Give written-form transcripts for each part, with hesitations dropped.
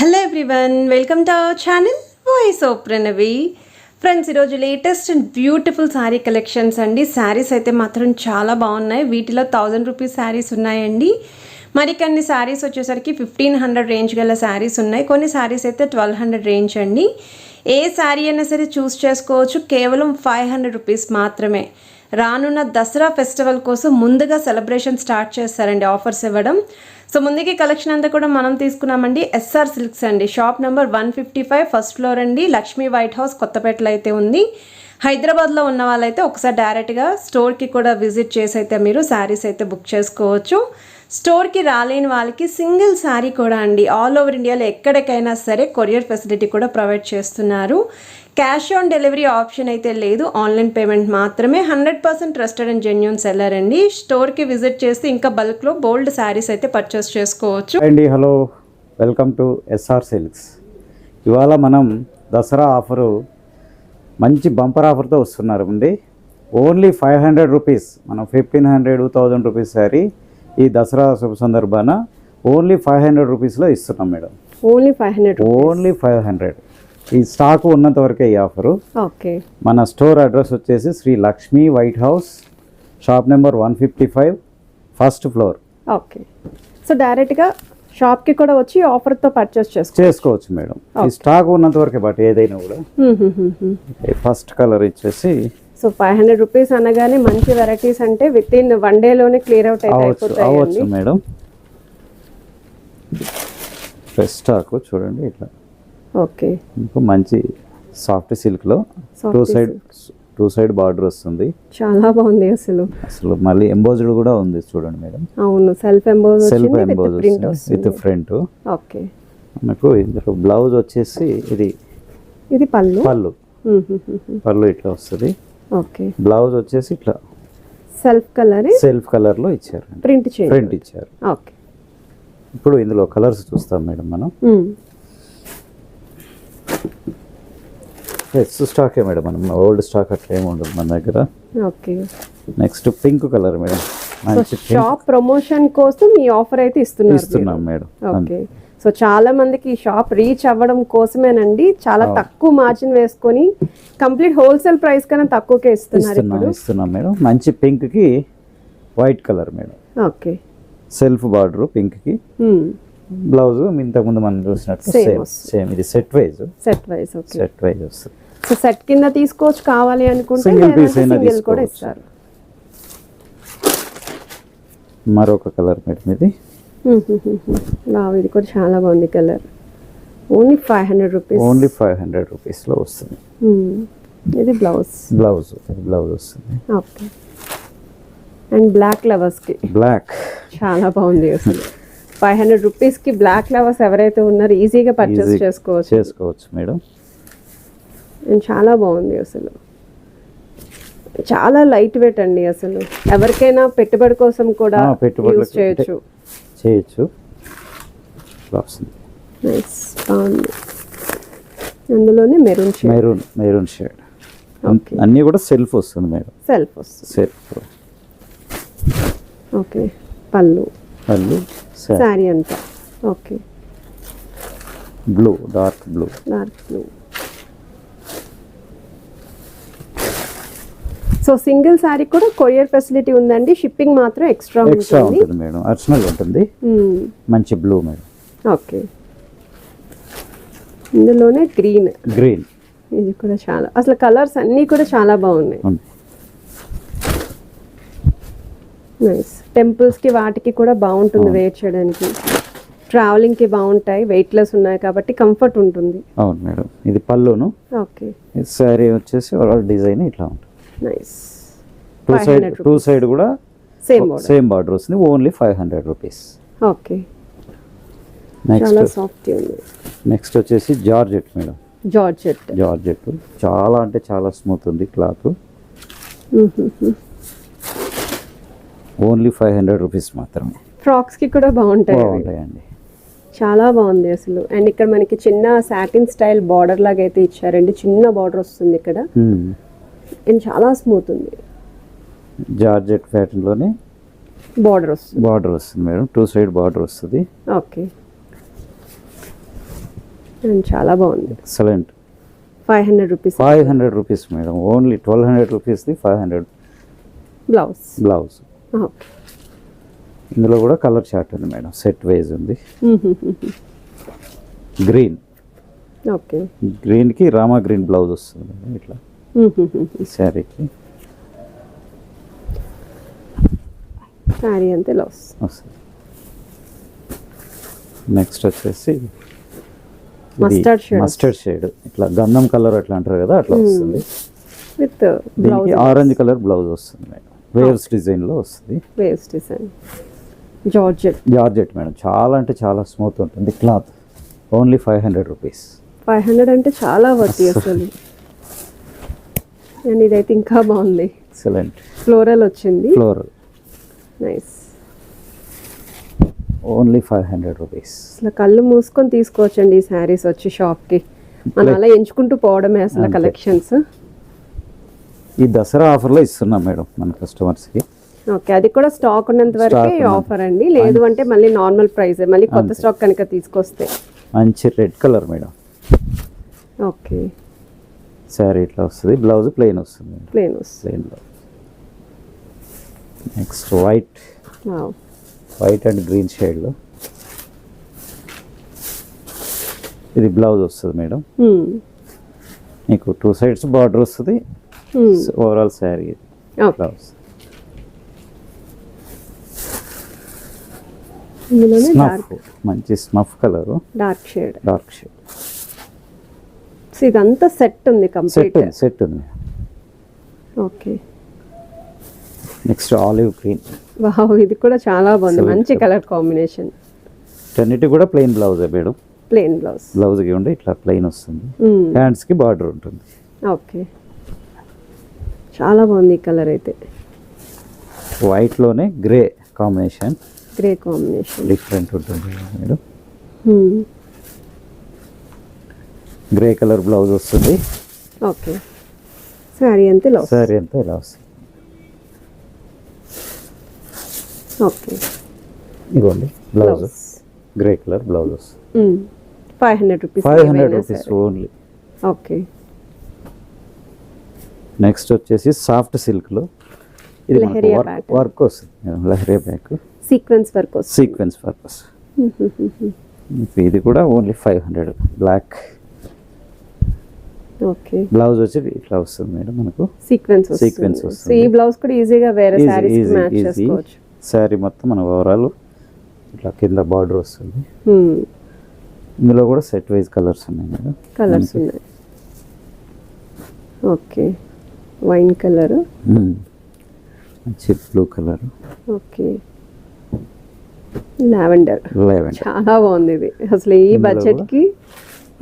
Hello everyone, welcome to our channel voice of Pranavi. Friends, ఈరోజు latest and beautiful sari collections అండి. శారీస్ అయితే మాత్రం చాలా బాగున్నాయి. వీటిలో 1000 రూపీస్ శారీస్ ఉన్నాయండి. మరికొన్ని శారీస్ వచ్చేసరికి 1500 రేంజ్ గల శారీస్ ఉన్నాయి. కొన్ని శారీస్ అయితే 1200 రేంజ్ అండి. ఏ శారీ అయినా సరే చూస్ చేసుకోవచ్చు. కేవలం 500 రూపీస్ మాత్రమే. రానున్న దసరా ఫెస్టివల్ కోసం ముందుగా సెలబ్రేషన్ స్టార్ట్ చేస్తారండి ఆఫర్స్ ఇవ్వడం. సో ముందుకి కలెక్షన్ అంతా కూడా మనం తీసుకున్నామండి. ఎస్ఆర్ సిల్క్స్ అండి, షాప్ నెంబర్ 155, ఫస్ట్ ఫ్లోర్ అండి, లక్ష్మీ వైట్ హౌస్, కొత్తపేటలో అయితే ఉంది. హైదరాబాద్లో ఉన్న వాళ్ళైతే ఒకసారి డైరెక్ట్గా స్టోర్కి కూడా విజిట్ చేసి అయితే మీరు శారీస్ అయితే బుక్ చేసుకోవచ్చు. స్టోర్కి రాలేని వాళ్ళకి సింగిల్ శారీ కూడా అండి ఆల్ ఓవర్ ఇండియాలో ఎక్కడికైనా సరే కొరియర్ ఫెసిలిటీ కూడా ప్రొవైడ్ చేస్తున్నారు. క్యాష్ ఆన్ డెలివరీ ఆప్షన్ అయితే లేదు, ఆన్లైన్ పేమెంట్ మాత్రమే. 100% ట్రస్టెడ్ అండ్ జెన్యూన్ సెల్లర్ అండి. స్టోర్కి విజిట్ చేస్తే ఇంకా బల్క్లో బోల్డ్ శారీస్ అయితే పర్చేస్ చేసుకోవచ్చు అండి. Hello, welcome to SR Silks. ఇవాళ మనం దసరా ఆఫరు మంచి బంపర్ ఆఫర్తో వస్తున్నారు అండి. Only 500 rupees. మనం 1500, 1000 రూపీస్ శారీ ఈ దసరా శుభ సందర్భాన ఓన్లీ 500 రూపీస్లో ఇస్తున్నాం మేడం. ఓన్లీ 500. ఈ స్టాక్ ఉన్నంత వరకే ఈ ఆఫరు. ఓకే. మన స్టోర్ అడ్రస్ వచ్చేసి Shri Lakshmi white house, shop number 155, first floor. Okay. So డైరెక్ట్గా షాప్కి కూడా వచ్చి ఆఫర్తో పర్చేస్ చేసుకోవచ్చు మేడం. ఈ స్టాక్ ఉన్నంత వరకే, బట్ ఏదైనా కూడా. ఫస్ట్ కలర్ ఇచ్చేసి సో 500 రూపీస్ అనగానే మంచి వెరైటీస్ అంటే విత్ ఇన్ 1 డేలోనే క్లియర్ అవుట్ అవ్వచ్చు మేడం. ఫ్రెష్ స్టాక్ చూడండి ఇట్లా. ఓకే. ఇంకా మంచి సాఫ్ట్ సిల్క్లో టూ సైడ్ బార్డర్ వస్తుంది. చాలా బాగుంది అసలు మళ్ళీ ఎంబోజ్డ్ కూడా ఉంది చూడండి మేడం. అవును, self emboss with front. Okay. మనకు ఇందులో బ్లౌజ్ వచ్చేసి ఇది పళ్ళు ఇట్లా వస్తుంది. ఓకే. బ్లౌజ్ వచ్చేసి ఇట్లా సెల్ఫ్ కలర్ లో ఇచ్చారు, ప్రింట్ ఇచ్చారు. ఓకే. ఇప్పుడు ఇందులో కలర్స్ చూస్తాం మేడం మనం. ఫ్రెష్ స్టాకే మేడం, మనం ఓల్డ్ స్టాక్ అట్లా ఏమి ఉండదు మన దగ్గర. Okay. Next pink colour madam. Shop promotion కోసం ఈ ఆఫర్ అయితే ఇస్తున్నాం మేడం. ఓకే. సో చాలా మందికి ఈ షాప్ రీచ్ అవ్వడం చాలా తక్కువ మార్జిన్ వేసుకొని కంప్లీట్ హోల్సేల్ ప్రైస్ కన్నా తక్కువకే ఇస్తున్నాం మేడం. మంచి పింక్ కి white colour madam. Okay. Self border pink కి, బ్లౌజ్ ఇంతకు ముందు మనం చూసినట్టు సేమ్. ఇది సెట్ వైజ్ వస్తుంది. సో సెట్ కింద తీసుకోవచ్చు, కావాలి అనుకుంటే సింగిల్ కూడా ఇస్తారు. మరొక కలర్ మేడం, ఇది ఇది కూడా చాలా బాగుంది కలర్. ఓన్లీ 500 రూపీస్ లో వస్తుంది. ఇది బ్లౌజ్ వస్తుంది. ఓకే. అండ్ బ్లాక్ లవర్స్ కి చాలా బాగుంది అసలు. 500 రూపీస్ కి బ్లాక్ లవర్స్ ఎవరైతే ఉన్నారో ఈజీగా పర్చేస్ చేసుకోవచ్చు మేడం. అండ్ చాలా బాగుంది అసలు. చాలా లైట్ వెయిట్ అండి. అసలు ఎవరికైనా పెట్టుబడి కోసం కూడా యూస్ చేయొచ్చు. నైస్, బాగుంది. అందులోనే మెరూన్ షేడ్. అన్నీ కూడా సెల్ఫ్ వస్తుంది మేడం. సెల్ఫ్. ఓకే. పళ్ళు సారీ అంతా. Okay. Dark blue. So single sorry కూడా కొరియర్ ఫెసిలిటీ ఉందండి. షిప్పింగ్ మాత్రం ఎక్స్ట్రా ఉంటుంది మేడం. అడిషనల్ ఉంటుంది. మంచి బ్లూ మేడం. ఓకే. ఇందులోనే గ్రీన్. ఇది కూడా చాలా, అసలు కలర్స్ అన్నీ కూడా చాలా బాగున్నాయి. నైస్. టెంపుల్స్ కి వాటికి కూడా బాగుంటుంది వేర్ చేయడానికి. ట్రావెలింగ్ కి బాగుంటాయి, వెయిట్ లెస్ ఉన్నాయి కాబట్టి కంఫర్ట్ ఉంటుంది. అవును మేడం. ఇది పళ్ళును. ఓకే. సారీ వచ్చేసి డిజైన్ ఇట్లా ఉంటుంది. నైస్. టూ సైడ్ కూడా సేమ్ బార్డర్ వస్తుంది. Only 500 rupees. ఓకే. చాలా సాఫ్ట్ ఉంది. నెక్స్ట్ వచ్చేసి జార్జెట్ మేడం. జార్జెట్ చాలా అంటే చాలా స్మూత్ ఉంది క్లాత్. ఓన్లీ 500 రూపీస్ మాత్రమే. ఫ్రాక్స్ కి కూడా బాగుంటాయండి. చాలా బాగుంది అసలు. అండ్ ఇక్కడ మనకి చిన్న సాటిన్ స్టైల్ బార్డర్ లాగా అయితే ఇచ్చారండి. చిన్న బార్డర్ వస్తుంది ఇక్కడ. అండ్ చాలా స్మూత్ ఉంది. జార్జెట్ ప్యాటర్న్ లోనే బార్డర్ వస్తుంది మేడం. టూ సైడ్ బార్డర్ వస్తుంది. ఓకే. అండ్ చాలా బాగుంది. Excellent. 500 rupees 500 rupees madam. Only 1200 రూపీస్ది 500 blouse. Okay. ఇందులో కూడా కలర్ చార్ట్ ఉంది మేడం, సెట్ వైజ్ ఉంది. గ్రీన్. ఓకే. గ్రీన్కి రామా గ్రీన్ బ్లౌజ్ వస్తుంది మేడం ఇట్లా శారీకి. శారీ అంతే బ్లౌజ్ వస్తుంది. నెక్స్ట్ వచ్చేసి మస్టర్డ్ షేడ్, ఇట్లా గంధం కలర్ అట్లా అంటారు కదా, అట్లా వస్తుంది. విత్ దీనికి ఆరెంజ్ కలర్ బ్లౌజ్ వస్తుంది మేడం. వేవ్స్ డిజైన్లో వస్తుంది. Waves design georgette madam. చాలా అంటే చాలా స్మూత్ ఉంటుంది క్లాత్. Only 500 rupees. 500 అంటే చాలా వర్తి అసలు. అండ్ ఇదైతే ఇంకా బాగుంది. ఎక్సలెంట్. ఫ్లోరల్ వచ్చింది. ఫ్లోరల్. నైస్. Only 500 rupees. అసలు కళ్ళు మూసుకొని తీసుకోవచ్చండి ఈ శారీస్ వచ్చి షాప్కి. మనం అలా ఎంచుకుంటూ పోవడమే అసలు కలెక్షన్స్. ఈ దసరా ఆఫర్లో ఇస్తున్నాం మేడం మన కస్టమర్స్కి. ఓకే. అది కూడా స్టాక్ ఉన్నంత వరకే ఆఫర్ అండి, లేదు అంటే మళ్ళీ నార్మల్ ప్రైస్, మళ్ళీ కొత్త స్టాక్ కనుక తీసుకొస్తే. మంచి red colour madam. Okay. Sari ఇట్లా వస్తుంది, బ్లౌజ్ ప్లెయిన్ వస్తుంది. Plain blouse. Next white and green షేడ్లో ఇది బ్లౌజ్ వస్తుంది మేడం. మీకు 2 సైడ్స్ బార్డర్ వస్తుంది. Overall sari blouse. మంచి స్నఫ్ కలర్, డార్క్ షేడ్. ఇదంతా సెట్ ఉంది, కంప్లీట్ సెట్ ఉంది. Okay. Next olive green. Wow, ఇది కూడా చాలా బాగుంది, మంచి కలర్ కాంబినేషన్. అన్నిటి కూడా ప్లెయిన్ బ్లౌజ్ మేడం. ప్లెయిన్ బ్లౌజ్కి ఉండి ఇట్లా ప్లెయిన్ వస్తుంది. హ్యాండ్స్కి బార్డర్ ఉంటుంది. ఓకే. చాలా బాగుంది ఈ కలర్ అయితే. వైట్లోనే గ్రే కాంబినేషన్. డిఫరెంట్ ఉంటుంది మేడం. గ్రే కలర్ బ్లౌజ్ వస్తుంది. ఓకే. శారీ అంతా ఇలా వస్తుంది. ఓకే. ఇదిగోండి బ్లౌజ్, గ్రే కలర్ బ్లౌజ్ వస్తుంది. 500 rupees. 500 rupees only. Okay. Next వచ్చేసి సాఫ్ట్ సిల్క్లో ఇది వర్క్ వస్తుంది, లహరియా బ్యాక్, సీక్వెన్స్ వర్క్ వస్తుంది. ఇది కూడా ఓన్లీ 500. బ్లాక్. ఓకే. బ్లౌజ్ వచ్చి ఇట్లా వస్తుంది మేడం మనకు, సీక్వెన్స్ వస్తుంది. ఈ బ్లౌజ్ కూడా ఈజీగా వేరే సారీస్ కి మ్యాచ్ చేసుకోవచ్చు. సారీ మొత్తం మన ఓవరాల్ ఇట్లా కింద బార్డర్ వస్తుంది. ఇందులో కూడా సెట్ వైజ్ కలర్స్ ఉన్నాయి మేడం. కలర్స్ ఉన్నాయి. ఓకే. వైన్ కలర్, మంచి బ్లూ కలర్. ఓకే. లావెండర్. చాలా బాగుంది ఇది. అసలు ఈ బడ్జెట్ కి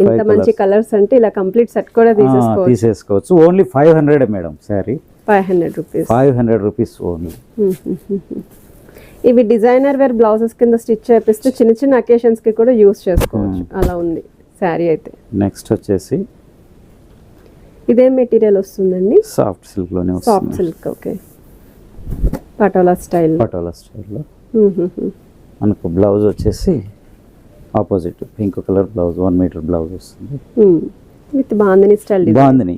ఇంత మంచి కలర్స్ అంటే ఇలా కంప్లీట్ సెట్ కూడా తీసేసుకోవచ్చు. Only 500 madam sari. 500 rupees. 500 rupees only. ఇవి డిజైనర్ వేర్ బ్లౌజెస్ కింద స్టిచ్ చేపిస్తే చిన్న చిన్న అకేషన్స్ కి కూడా యూస్ చేసుకోవచ్చు. అలా ఉంది శారీ అయితే. నెక్స్ట్ వచ్చేసి ఇదే మెటీరియల్ వస్తుందండి. సాఫ్ట్ సిల్క్ లోనే వస్తుంది. Soft silk. ఓకే. పటోలా స్టైల్లో మనకు బ్లౌజ్ వచ్చేసి opposite pink colour blouse, 1 metre blouse వస్తుంది. With bandhani style. Bandhani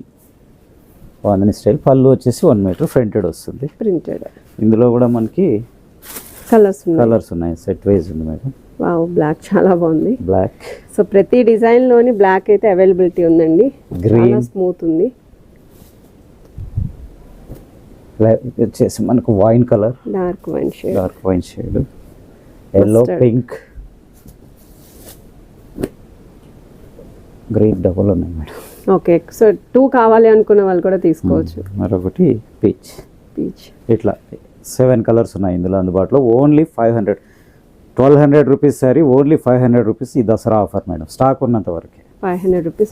style. పళ్ళు వచ్చేసి 1 మీటర్ ప్రింటెడ్ వస్తుంది. ప్రింటెడ్. ఇందులో కూడా మనకి కలర్స్ ఉన్నాయి. సెట్ వైజ్ ఉంది మేడం. వావ్, బ్లాక్ చాలా బాగుంది. బ్లాక్. సో ప్రతి డిజైన్ లోని బ్లాక్ అయితే అవైలబిలిటీ ఉందండి. గ్రీన్ స్మూత్ ఉంది. వచ్చేసి మనకు wine colour, dark wine shade, yellow, pink, green double ఉన్నాయి మేడం. ఓకే. సో 2 కావాలి అనుకున్న వాళ్ళు కూడా తీసుకోవచ్చు. మరొకటి పీచ్. ఇట్లా 7 కలర్స్ ఉన్నాయి ఇందులో అందుబాటులో. Only 500. 1200 rupees sari, only 500 rupees. ఈ దసరా ఆఫర్ మేడం, స్టాక్ ఉన్నంత వరకే. 500 రూపీస్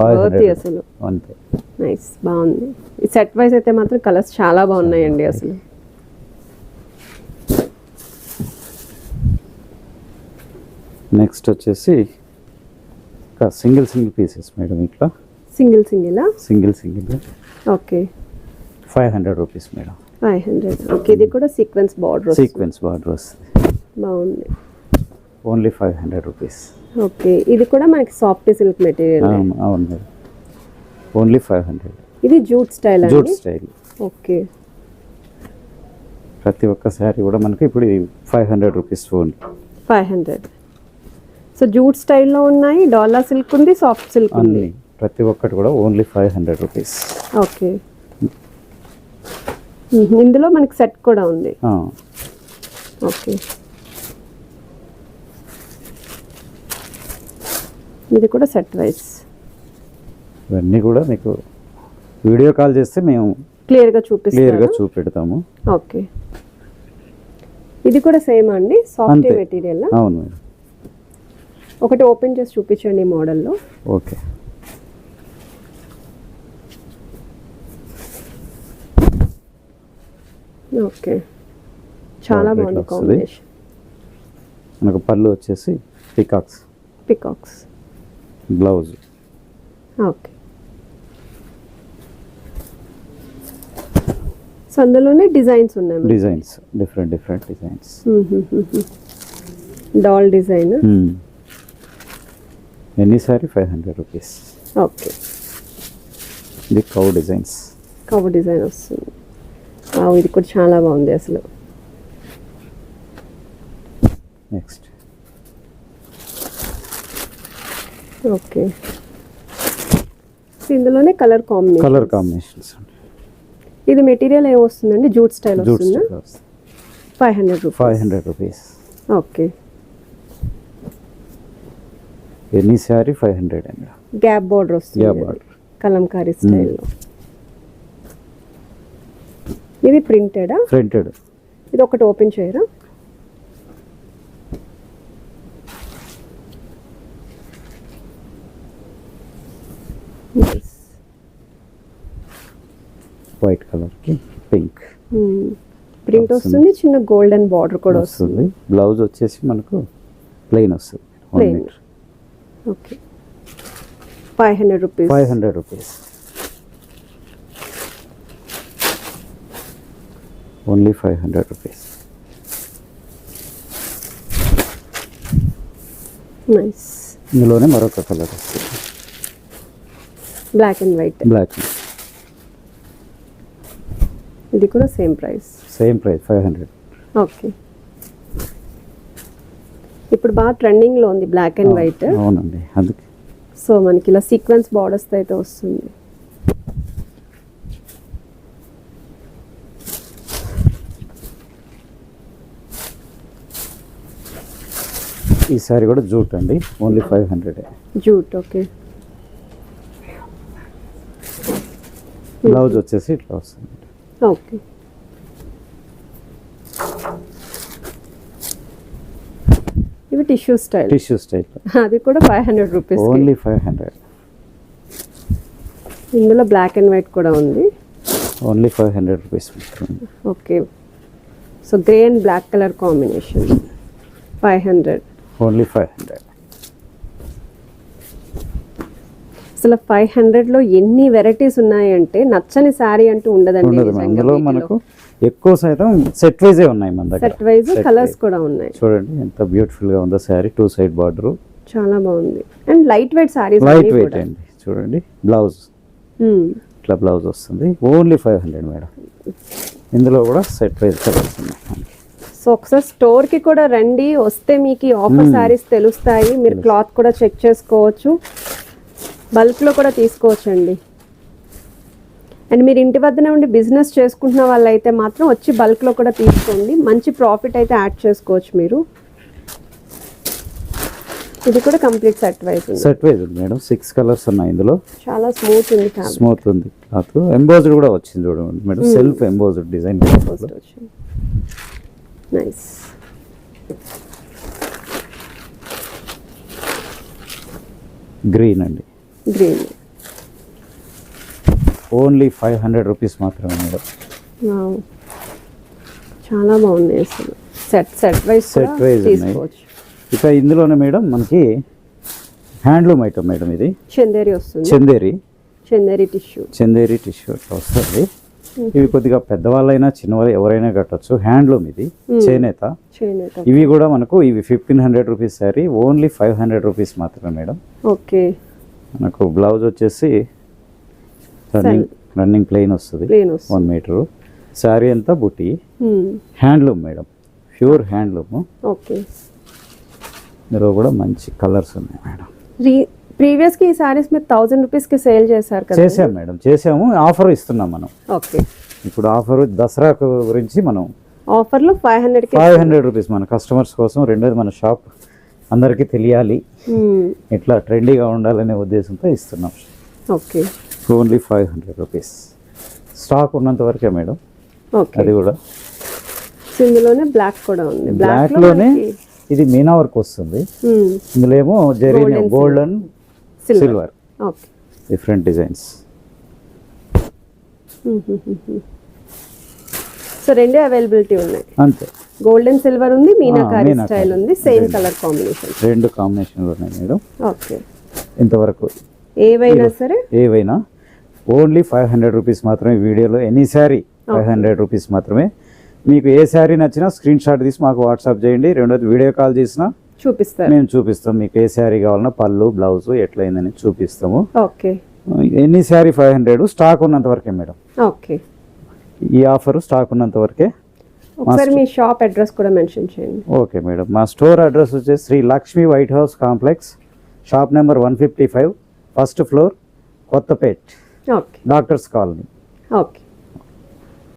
అసలు. అంతే. నైస్, బాగుంది. ఈ సెట్ వైజ్ అయితే మాత్రం కలర్స్ చాలా బాగున్నాయండి అసలు. నెక్స్ట్ వచ్చేసి సింగిల్ పీసెస్ మేడం. ఇట్లా single. Okay. 500 rupees madam. 500. Okay. ఇది కూడా సీక్వెన్స్ బార్డర్ వస్తుంది. బాగుంది. Only 500 rupees. ఓకే, ఇది కూడా మనకి సాఫ్ట్ సిల్క్ మెటీరియల్. అవును అవును మేడం, ఓన్లీ 500. ఇది జూట్ స్టైల్ జూట్ అండి. స్టైల్. ఓకే, ప్రతి ఒక్క శారీ కూడా మనకి ఇప్పుడు 500 రూపీస్ ఓన్లీ. 500. సో జూట్ స్టైల్లో ఉన్నాయి, డాలా సిల్క్ ఉంది, సాఫ్ట్ సిల్క్ ఉంది. అన్ని ప్రతి ఒక్కటి కూడా ఓన్లీ 500 రూపీస్. ఓకే, ఇందులో మనకి సెట్ కూడా ఉంది. ఓకే, ఇది కూడా సెట్ వైస్. ఇవన్నీ కూడా మీకు వీడియో కాల్ చేస్తే మేము క్లియర్గా క్లియర్గా చూపెడతాము. ఓకే, ఇది కూడా సేమ్ అండి, సాఫ్ట్ అంతే. మెటీరియల్. అవును మేడం. ఒకటి ఓపెన్ చేసి చూపించండి ఈ మోడల్లో. ఓకే, ఓకే, చాలా Broad బాగుంది weight లో వస్తుంది. కాంబినేషన్. మనకు పళ్ళు వచ్చేసి peacocks, peacocks. Blouse. Okay, so అందులోనే డిజైన్స్ ఉన్నాయి. Designs different designs. Doll design. Any sari 500 rupees. Okay, ఇది కౌ డిజైన్స్. కవర్ డిజైన్ వస్తుంది. ఇది కూడా చాలా బాగుంది అసలు. నెక్స్ట్ ఓకే, ఇందులోనే కలర్ కాంబినేషన్స్. ఇది మెటీరియల్ ఏమొస్తుందండి? జూట్ స్టైల్ జూట్ వస్తుందా? Style 500 rupees. 500 rupees. Okay, any sari 500 అండి. గ్యాప్ బార్డర్ వస్తుంది. Gap border. కలంకారీ స్టైల్లో. ఇది ప్రింటెడా? ప్రింటెడ్. ఇది ఒకటి ఓపెన్ చేయరా? వైట్ కలర్ కి పింక్ ప్రింట్ వస్తుంది, చిన్న గోల్డెన్ బార్డర్ కూడా వస్తుంది. బ్లౌజ్ వచ్చేసి మనకు ప్లెయిన్ వస్తుంది. Plain. Okay, 500 rupees. 500 rupees. Only 500 rupees. Nice. ఇందులోనే మరొక కలర్ వస్తుంది, బ్లాక్ అండ్ వైట్. బ్లాక్. ఇది కూడా సేమ్ ప్రైస్. 500. ఓకే, ఇప్పుడు బాగా ట్రెండింగ్ లో ఉంది బ్లాక్ అండ్ వైట్. అవునండి, అందుకే. సో మనకి ఇలా సీక్వెన్స్ బార్డర్స్ అయితే వస్తుంది. ఈ సారీ కూడా జూట్ అండి, ఓన్లీ 500. జూట్. ఓకే, బ్లౌజ్ వచ్చేసి ఇట్లా వస్తుంది. ఓకే, ఇవి టిష్యూ స్టైల్. అది కూడా 500 రూపీస్. ఓన్లీ 500. ఇందులో బ్లాక్ అండ్ వైట్ కూడా ఉంది. Only 500 rupees. Okay, so grey and black colour combination. 500. Only 500. అసలు 500లో ఎన్ని వెరైటీస్ ఉన్నాయంటే నచ్చని శారీ అంటూ ఉండదండి. అందులో మనకు ఎక్కువ శాతం సెట్ వైజే ఉన్నాయి మన దగ్గర. సెట్ వైజ్ కలర్స్ కూడా ఉన్నాయి. చూడండి ఎంత బ్యూటిఫుల్ గా ఉందో శారీ. 2 సైడ్ బార్డర్ చాలా బాగుంది. And light weight saris. Light weight అండి. చూడండి బ్లౌజ్ ఇట్లా బ్లౌజ్ వస్తుంది. Only 500 madam. ఇందులో కూడా సెట్ వైజ్ కలర్స్ ఉన్నాయి. సో ఒకసారి స్టోర్ కి కూడా రండి, వస్తే మీకు ఆఫర్ శారీస్ తెలుస్తాయి. మీరు క్లాత్ కూడా చెక్ చేసుకోవచ్చు, బల్క్ లో కూడా తీసుకోవచ్చు అండి. అండ్ మీరు ఇంటి వద్దనే ఉండి బిజినెస్ చేసుకుంటున్న వాళ్ళైతే మాత్రం వచ్చి బల్క్ లో కూడా తీసుకోండి, మంచి ప్రాఫిట్ అయితే యాడ్ చేసుకోవచ్చు మీరు. ఇది కూడా కంప్లీట్ సెట్ వైజ్ ఉంది. సెట్ వైజ్ ఉంది మేడం. 6 కలర్స్ ఉన్నాయి ఇందులో. చాలా స్మూత్ ఉంది, స్మూత్ ఉంది క్లాత్. ఎంబోజ్డ్ కూడా వచ్చింది చూడండి మేడం. సెల్ఫ్ ఎంబోజ్డ్ డిజైన్ వచ్చింది. నైస్. గ్రీన్ అండి. గ్రీన్. ఓన్లీ 500 రూపీస్ మాత్రమే మేడం. చాలా బాగుంది అసలు. సెట్ వైజ్ తీసుకోవచ్చు. ఇక ఇందులోనే మేడం మనకి హ్యాండ్లూమ్ ఐటమ్ మేడం. ఇది చందేరి వస్తుంది. చందేరి చందేరి టిష్యూ వస్తుంది. ఇవి కొద్దిగా పెద్దవాళ్ళైనా చిన్నవాళ్ళు ఎవరైనా కట్టొచ్చు. హ్యాండ్లూమ్ ఇది, చేనేత. చేనేత. ఇవి కూడా మనకు ఇవి 1500 రూపీస్ శారీ, ఓన్లీ 500 రూపీస్ మాత్రమే మేడం. ఓకే. మనకు బ్లౌజ్ వచ్చేసి రన్నింగ్ ప్లెయిన్ వస్తుంది, 1 మీటరు. శారీ అంతా బుట్టి, handloom madam, pure handloom. Okay. ఇందులో కూడా మంచి కలర్స్ ఉన్నాయి మేడం. ప్రీవియస్ కి ఈ సారీస్ మీరు 1000 రూపీస్ కి సేల్ చేశారు కదా? చేసాం మేడం, చేసాము. ఆఫర్ ఇస్తున్నాం మనం. ఓకే. ఇప్పుడు ఆఫర్ దసరా గురించి మనం ఆఫర్ లో 500 రూపీస్ మన కస్టమర్స్ కోసం. రెండోది మన షాప్ అందరికీ తెలియాలి, ఇట్లా ట్రెండీగా ఉండాలనే ఉద్దేశంతో ఇస్తున్నాం. ఓకే. Only 500 rupees. స్టాక్ ఉన్నంత వరకే మేడం. ఓకే. అది కూడా ఇందులోనే బ్లాక్ కూడా ఉంది. బ్లాక్ లోనే ఇది మీనా వర్క్ వస్తుంది. ఇందులో ఏమో జెరీనియం, gold and silver, okay, different designs. So రెండు అవైలబిలిటీ ఉన్నాయి అంతే. గోల్డ్ అండ్ సిల్వర్ ఉంది, మీనాకారి స్టైల్ ఉంది, సేమ్ కలర్ కాంబినేషన్, రెండు కాంబినేషన్లు ఉన్నాయి మేడం. ఓకే. ఇంతవరకు ఏవైనా సరే, ఏవైనా ఓన్లీ 500 రూపీస్ మాత్రమే. వీడియోలో ఎనీ శారీ 500 రూపీస్ మాత్రమే. మీకు ఏ శారీ నచ్చినా స్క్రీన్ షాట్ తీసి మాకు వాట్సాప్ చేయండి. రెండోది వీడియో కాల్ చేసినా చూపిస్తాం, మేము చూపిస్తాం. మీకు ఏ శారీ కావాలన్నా పళ్ళు, బ్లౌజ్ ఎట్లయిందని చూపిస్తాము. ఓకే. ఎన్ని శారీ 500, స్టాక్ ఉన్నంత వరకే మేడం. ఓకే. ఈ ఆఫర్ స్టాక్ ఉన్నంత వరకే. ఒకసారి మీ షాప్ అడ్రస్ కూడా మెన్షన్ చేయండి. Okay madam. మా స్టోర్ అడ్రస్ వచ్చేసి Shri Lakshmi white house complex, shop number 155, first floor, Kothapet, okay, doctors colony. Okay.